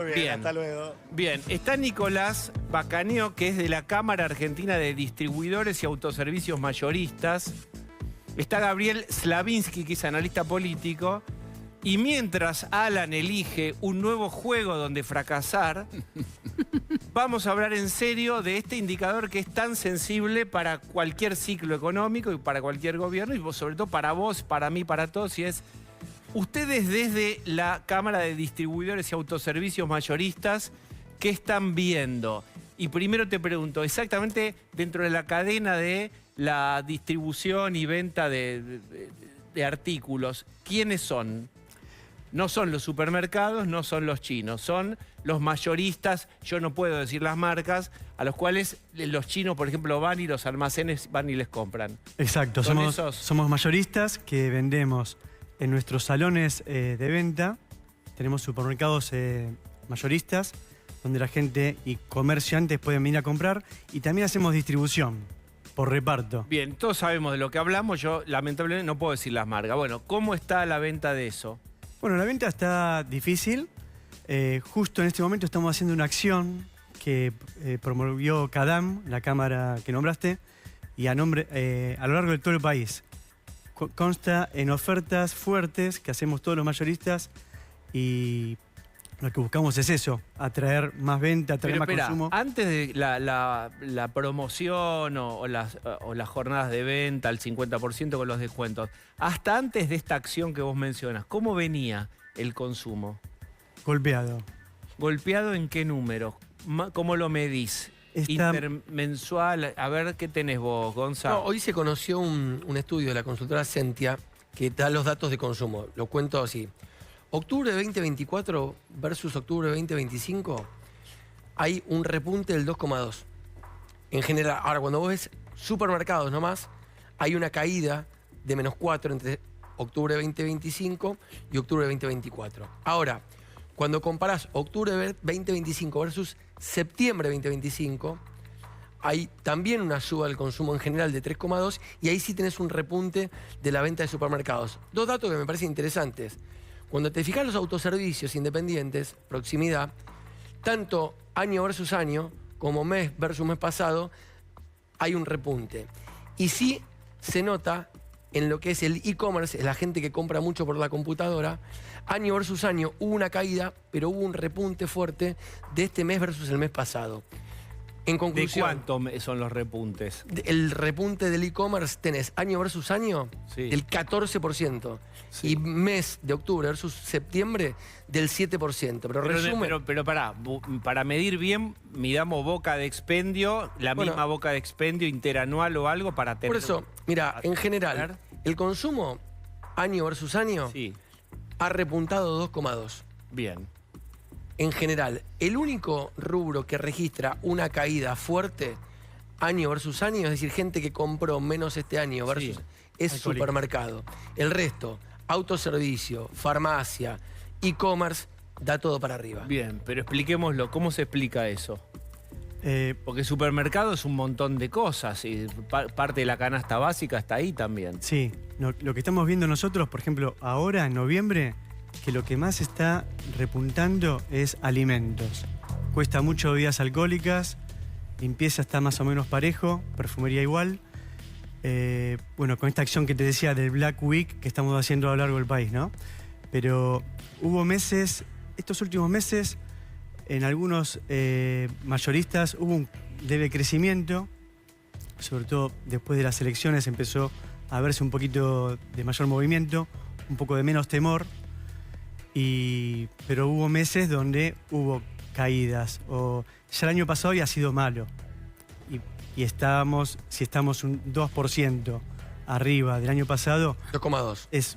Muy bien, hasta luego. Bien, está Nicolás Bacaneo, que es de la Cámara Argentina de Distribuidores y Autoservicios Mayoristas. Está Gabriel Slavinsky, que es analista político. Y mientras Alan elige un nuevo juego donde fracasar, vamos a hablar en serio de este indicador que es tan sensible para cualquier ciclo económico y para cualquier gobierno, y sobre todo para vos, para mí, para todos, y es... Ustedes desde la Cámara de Distribuidores y Autoservicios Mayoristas, ¿qué están viendo? Y primero te pregunto, exactamente dentro de la cadena de la distribución y venta de artículos, ¿quiénes son? No son los supermercados, no son los chinos, son los mayoristas, yo no puedo decir las marcas, a los cuales los chinos, por ejemplo, van y los almacenes van y les compran. Exacto, somos mayoristas que vendemos en nuestros salones de venta. Tenemos supermercados mayoristas, donde la gente y comerciantes pueden venir a comprar, y también hacemos distribución por reparto. Bien, todos sabemos de lo que hablamos, yo lamentablemente no puedo decir las marcas. Bueno, ¿cómo está la venta de eso? Bueno, la venta está difícil. Justo en este momento estamos haciendo una acción que promovió CADAM, la cámara que nombraste, y a lo largo de todo el país. Consta en ofertas fuertes que hacemos todos los mayoristas, y lo que buscamos es eso, atraer más venta, atraer más consumo. Antes de la promoción o las jornadas de venta al 50% con los descuentos, hasta antes de esta acción que vos mencionas, ¿cómo venía el consumo? Golpeado. ¿Golpeado en qué número? ¿Cómo lo medís? Intermensual, a ver qué tenés vos, Gonzalo. No, hoy se conoció un estudio de la consultora Sentia que da los datos de consumo. Lo cuento así. Octubre de 2024 versus octubre de 2025 hay un repunte del 2,2. En general, ahora cuando vos ves supermercados nomás, hay una caída de -4 entre octubre de 2025 y octubre de 2024. Ahora, cuando comparás octubre de 2025 versus septiembre de 2025, hay también una suba del consumo en general de 3,2, y ahí sí tenés un repunte de la venta de supermercados. Dos datos que me parecen interesantes. Cuando te fijas los autoservicios independientes, proximidad, tanto año versus año como mes versus mes pasado, hay un repunte. Y sí se nota en lo que es el e-commerce, es la gente que compra mucho por la computadora, año versus año hubo una caída, pero hubo un repunte fuerte de este mes versus el mes pasado. En conclusión, ¿de cuánto son los repuntes? El repunte del e-commerce tenés año versus año, sí, del 14%. Sí. Y mes de octubre versus septiembre del 7%. Pero para medir bien, midamos boca de expendio, misma boca de expendio interanual o algo para tener... Por eso, mira, en general, el consumo año versus año ha repuntado 2,2. Bien. En general, el único rubro que registra una caída fuerte año versus año, es decir, gente que compró menos este año versus es supermercado. El resto, autoservicio, farmacia, e-commerce, da todo para arriba. Bien, pero expliquémoslo, ¿cómo se explica eso? Porque supermercado es un montón de cosas y parte de la canasta básica está ahí también. Sí, lo que estamos viendo nosotros, por ejemplo, ahora en noviembre, que lo que más está repuntando es alimentos. Cuesta mucho bebidas alcohólicas, limpieza está más o menos parejo, perfumería igual. Bueno, con esta acción que te decía del Black Week que estamos haciendo a lo largo del país, ¿no? Pero hubo meses, estos últimos meses, en algunos mayoristas hubo un leve crecimiento, sobre todo después de las elecciones empezó a verse un poquito de mayor movimiento, un poco de menos temor. Pero hubo meses donde hubo caídas, o ya el año pasado había sido malo, y si estamos un 2% arriba del año pasado, 2,2.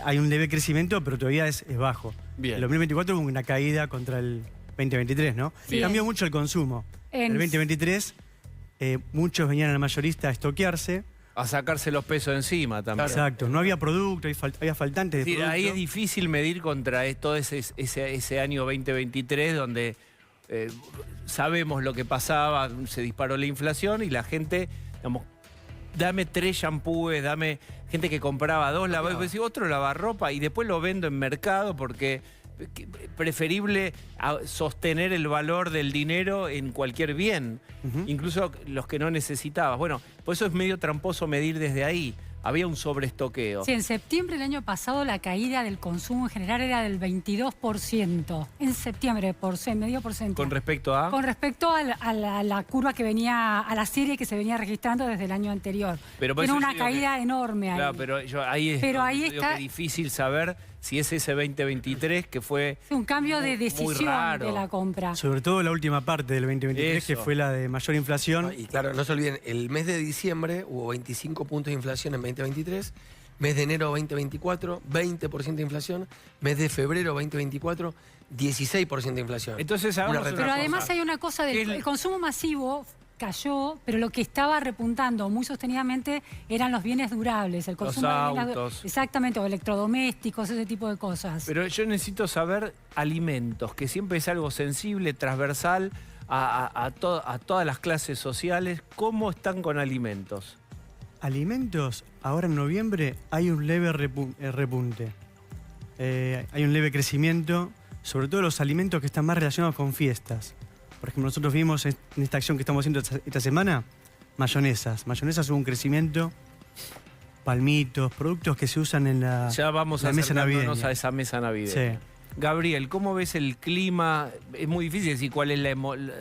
Hay un leve crecimiento, pero todavía es bajo. Bien. En el 2024 hubo una caída contra el 2023, ¿no? Sí. Cambió mucho el consumo. En el 2023 muchos venían al mayorista a estoquearse, a sacarse los pesos encima también. Exacto, no había producto, había faltantes de producto. Ahí es difícil medir contra todo ese año 2023 donde sabemos lo que pasaba, se disparó la inflación y la gente, digamos, dame 3 shampoos, dame gente que compraba 2 lavados, otro lavarropa y después lo vendo en mercado porque preferible sostener el valor del dinero en cualquier bien, incluso los que no necesitabas. Bueno, por eso es medio tramposo medir desde ahí. Había un sobreestoqueo. Sí, en septiembre del año pasado la caída del consumo en general era del 22%. En septiembre, medio porcentaje. ¿Con respecto a? Con respecto a la curva que venía, a la serie que se venía registrando desde el año anterior. Pero por Tiene eso una caída enorme ahí. Claro, pero ahí está que difícil saber si es ese 2023 que fue un cambio de decisión de la compra. Sobre todo la última parte del 2023, que fue la de mayor inflación. Y claro, no se olviden, el mes de diciembre hubo 25 puntos de inflación en 2023, mes de enero 2024, 20% de inflación, mes de febrero 2024, 16% de inflación. Entonces, pero además hay una cosa, el consumo masivo cayó, pero lo que estaba repuntando muy sostenidamente eran los bienes durables, el consumo los de bienes autos. Exactamente, o electrodomésticos, ese tipo de cosas. Pero yo necesito saber alimentos, que siempre es algo sensible, transversal a todas las clases sociales. ¿Cómo están con alimentos? Alimentos, ahora en noviembre hay un leve repunte. Hay un leve crecimiento, sobre todo los alimentos que están más relacionados con fiestas. Por ejemplo, nosotros vimos en esta acción que estamos haciendo esta semana, mayonesas. Mayonesas hubo un crecimiento, palmitos, productos que se usan en la Ya vamos la mesa navideña. a esa mesa navideña. Sí. Gabriel, ¿cómo ves el clima? Es muy difícil decir cuáles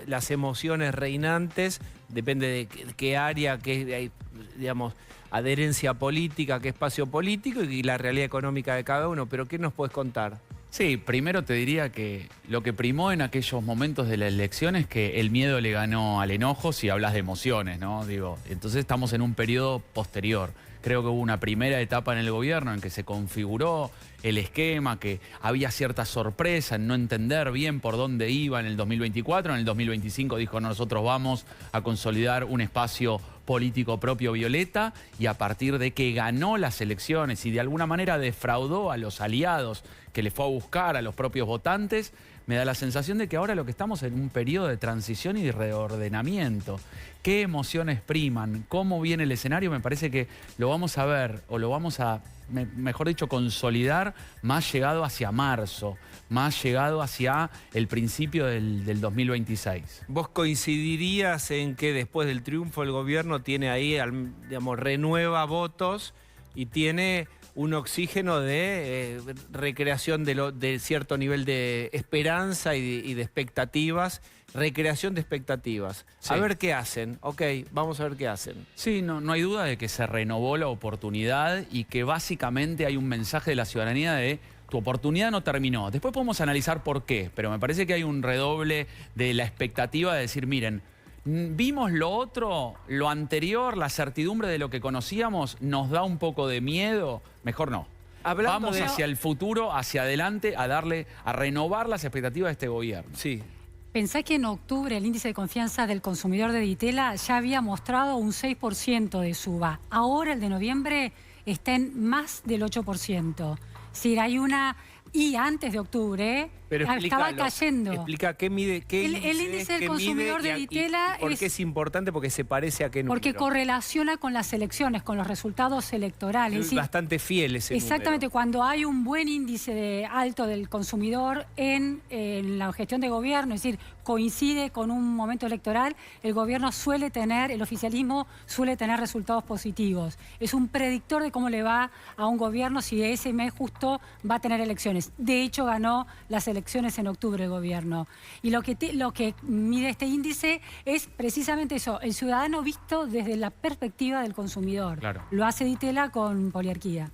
las emociones reinantes. Depende de qué área, qué, digamos, adherencia política, qué espacio político y la realidad económica de cada uno. Pero ¿qué nos puedes contar? Sí, primero te diría que lo que primó en aquellos momentos de la elección es que el miedo le ganó al enojo si hablas de emociones, ¿no? Digo, entonces estamos en un periodo posterior. Creo que hubo una primera etapa en el gobierno en que se configuró el esquema, que había cierta sorpresa en no entender bien por dónde iba en el 2024. En el 2025 dijo, nosotros vamos a consolidar un espacio político propio violeta, y a partir de que ganó las elecciones y de alguna manera defraudó a los aliados que le fue a buscar a los propios votantes, me da la sensación de que ahora lo que estamos en un periodo de transición y de reordenamiento. ¿Qué emociones priman? ¿Cómo viene el escenario? Me parece que lo vamos a ver, o lo vamos a, mejor dicho, consolidar más llegado hacia marzo, más llegado hacia el principio del 2026. ¿Vos coincidirías en que después del triunfo el gobierno tiene ahí, digamos, renueva votos y tiene un oxígeno de recreación de cierto nivel de esperanza y de expectativas, recreación de expectativas? Sí. A ver qué hacen. Ok, vamos a ver qué hacen. Sí, no hay duda de que se renovó la oportunidad y que básicamente hay un mensaje de la ciudadanía de tu oportunidad no terminó. Después podemos analizar por qué, pero me parece que hay un redoble de la expectativa de decir, miren, vimos lo otro, lo anterior, la certidumbre de lo que conocíamos, nos da un poco de miedo, mejor no. Vamos hacia el futuro, hacia adelante, a renovar las expectativas de este gobierno. Sí. Pensá que en octubre el índice de confianza del consumidor de Ditela ya había mostrado un 6% de suba. Ahora el de noviembre está en más del 8%. Si hay una... Y antes de octubre estaba cayendo. Explica qué mide, el índice del consumidor de Ditela ¿por qué es importante? Porque se parece a qué número. Porque correlaciona con las elecciones, con los resultados electorales. Es bastante fiel ese exactamente, número. Cuando hay un buen índice alto del consumidor en la gestión de gobierno, es decir, coincide con un momento electoral, el gobierno suele tener, el oficialismo suele tener resultados positivos. Es un predictor de cómo le va a un gobierno si ese mes justo va a tener elecciones. De hecho, ganó las elecciones en octubre el gobierno. Y lo que mide este índice es precisamente eso, el ciudadano visto desde la perspectiva del consumidor. Claro. Lo hace Ditela con Poliarquía.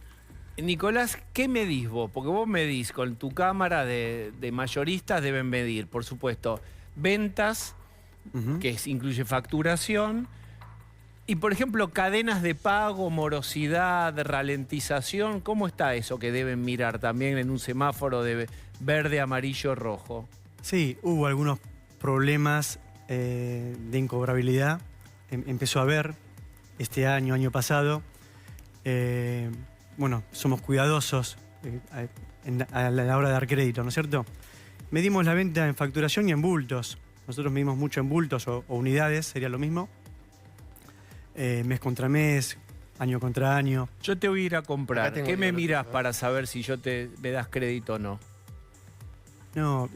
Nicolás, ¿qué medís vos? Porque vos medís con tu cámara de mayoristas, deben medir, por supuesto, ventas, que incluye facturación, y por ejemplo, cadenas de pago, morosidad, ralentización. ¿Cómo está eso que deben mirar también en un semáforo de verde, amarillo, rojo? Sí, hubo algunos problemas de incobrabilidad. Empezó a haber este año, año pasado. Bueno, somos cuidadosos a la hora de dar crédito, ¿no es cierto? Medimos la venta en facturación y en bultos. Nosotros medimos mucho en bultos o unidades, sería lo mismo. Mes contra mes, año contra año. Yo te voy a ir a comprar. ¿Qué me mirás para saber si me das crédito o no? No,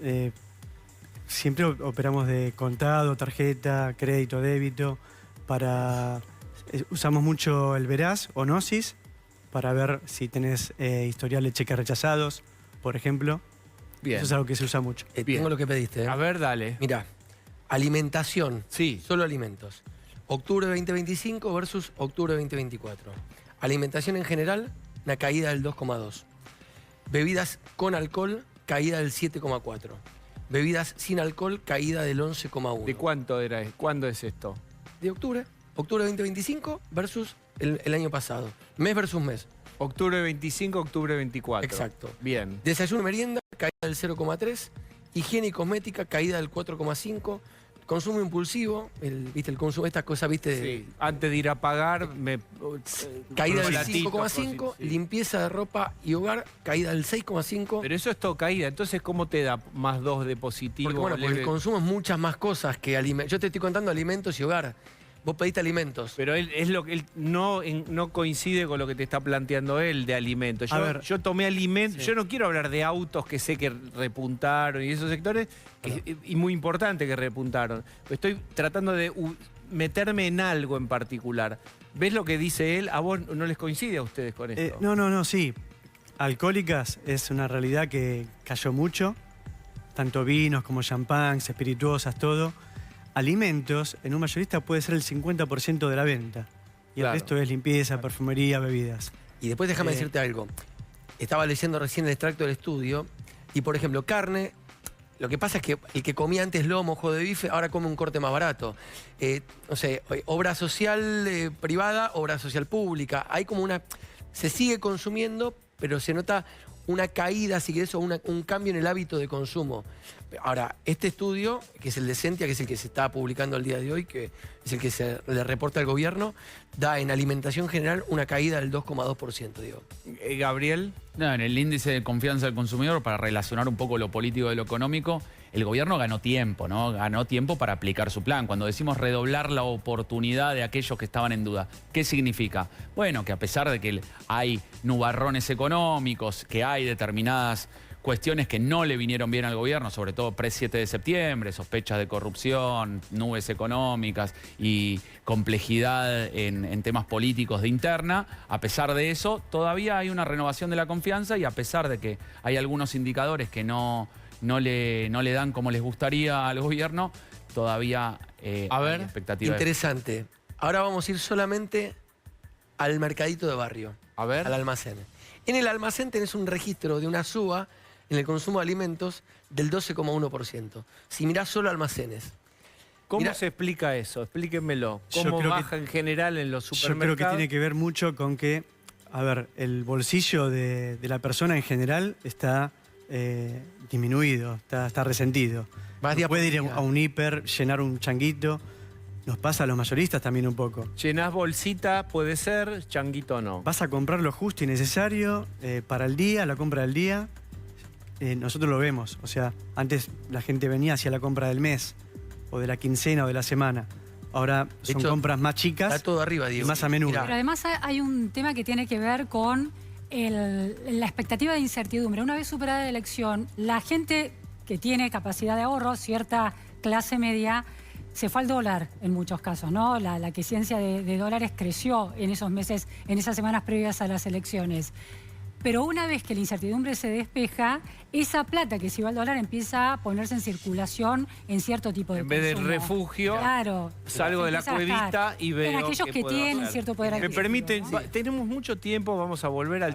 siempre operamos de contado, tarjeta, crédito, débito. Usamos mucho el Veraz o Gnosis para ver si tenés historial de cheques rechazados, por ejemplo. Bien. Eso es algo que se usa mucho. Bien. Tengo lo que pediste. A ver, dale. Mira, alimentación. Sí. Solo alimentos. Octubre 2025 versus octubre 2024. Alimentación en general, una caída del 2,2. Bebidas con alcohol, caída del 7,4. Bebidas sin alcohol, caída del 11,1. ¿De cuánto era? ¿Cuándo es esto? De octubre. Octubre 2025 versus el año pasado. Mes versus mes. Octubre 25, octubre 24. Exacto. Bien. Desayuno y merienda, caída del 0,3. Higiene y cosmética, caída del 4,5. Consumo impulsivo, ¿viste? El consumo, estas cosas, ¿viste? Sí. Antes de ir a pagar, Caída del chocolatitos, 5,5. cosas, sí. Limpieza de ropa y hogar, caída del 6,5. Pero eso es todo caída. Entonces, ¿cómo te da más 2 de positivo? Porque, bueno, porque el leve? consumo es muchas más cosas que alimentos. Yo te estoy contando alimentos y hogar. Vos pediste alimentos. Pero él no coincide con lo que te está planteando él de alimentos. Yo tomé alimentos. Sí. Yo no quiero hablar de autos que sé que repuntaron y esos sectores, y muy importante que repuntaron. Estoy tratando de meterme en algo en particular. ¿Ves lo que dice él? ¿A vos no les coincide a ustedes con esto? No, sí. Alcohólicas es una realidad que cayó mucho. Tanto vinos como champáns, espirituosas, todo. Alimentos, en un mayorista puede ser el 50% de la venta. Y Claro. el resto es limpieza, perfumería, bebidas. Y después déjame decirte algo. Estaba leyendo recién el extracto del estudio. Y, por ejemplo, carne. Lo que pasa es que el que comía antes lomo, ojo de bife, ahora come un corte más barato. No sé, obra social privada, obra social pública. Hay como una... Se sigue consumiendo, pero se nota una caída, si querés, o un cambio en el hábito de consumo. Ahora, este estudio, que es el de Sentia, que es el que se está publicando al día de hoy, que es el que se le reporta al gobierno, da en alimentación general una caída del 2,2%, digo. Gabriel. No, en el índice de confianza del consumidor, para relacionar un poco lo político de lo económico, el gobierno ganó tiempo, ¿no? Ganó tiempo para aplicar su plan. Cuando decimos redoblar la oportunidad de aquellos que estaban en duda, ¿qué significa? Bueno, que a pesar de que hay nubarrones económicos, que hay determinadas cuestiones que no le vinieron bien al gobierno, sobre todo pre-7 de septiembre, sospechas de corrupción, nubes económicas y complejidad en temas políticos de interna. A pesar de eso, todavía hay una renovación de la confianza y a pesar de que hay algunos indicadores que no le dan como les gustaría al gobierno, todavía hay expectativas. Interesante. Ahora vamos a ir solamente al mercadito de barrio, A ver. al almacén. En el almacén tenés un registro de una suba en el consumo de alimentos del 12,1%. Si mirás solo almacenes. ¿Cómo Mirá, se explica eso? Explíquenmelo. ¿Cómo creo baja en general en los Yo supermercados? creo que tiene que ver mucho con que, a ver, el bolsillo de la persona en general está disminuido, está resentido. Vas día No puede por ir día. a un hiper, llenar un changuito. Nos pasa a los mayoristas también un poco. Llenás bolsita, puede ser, changuito no. Vas a comprar lo justo y necesario para el día, la compra del día. Nosotros lo vemos. O sea, antes la gente venía hacia la compra del mes, o de la quincena, o de la semana. Ahora De son hecho, compras más chicas Está todo arriba, y Diego. más a menudo. Mirá, Pero además hay un tema que tiene que ver con la expectativa de incertidumbre. Una vez superada la elección, la gente que tiene capacidad de ahorro, cierta clase media, se fue al dólar en muchos casos, ¿no? La aquiescencia de dólares creció en esos meses, en esas semanas previas a las elecciones. Pero una vez que la incertidumbre se despeja, esa plata que se iba al dólar empieza a ponerse en circulación en cierto tipo de En vez del consumo. refugio, Claro, salgo de la empieza a gastar. cuevita y veo En aquellos qué que puedo tienen hacer. cierto poder ¿Me adquisitivo, permiten? ¿no? Tenemos mucho tiempo, vamos a volver al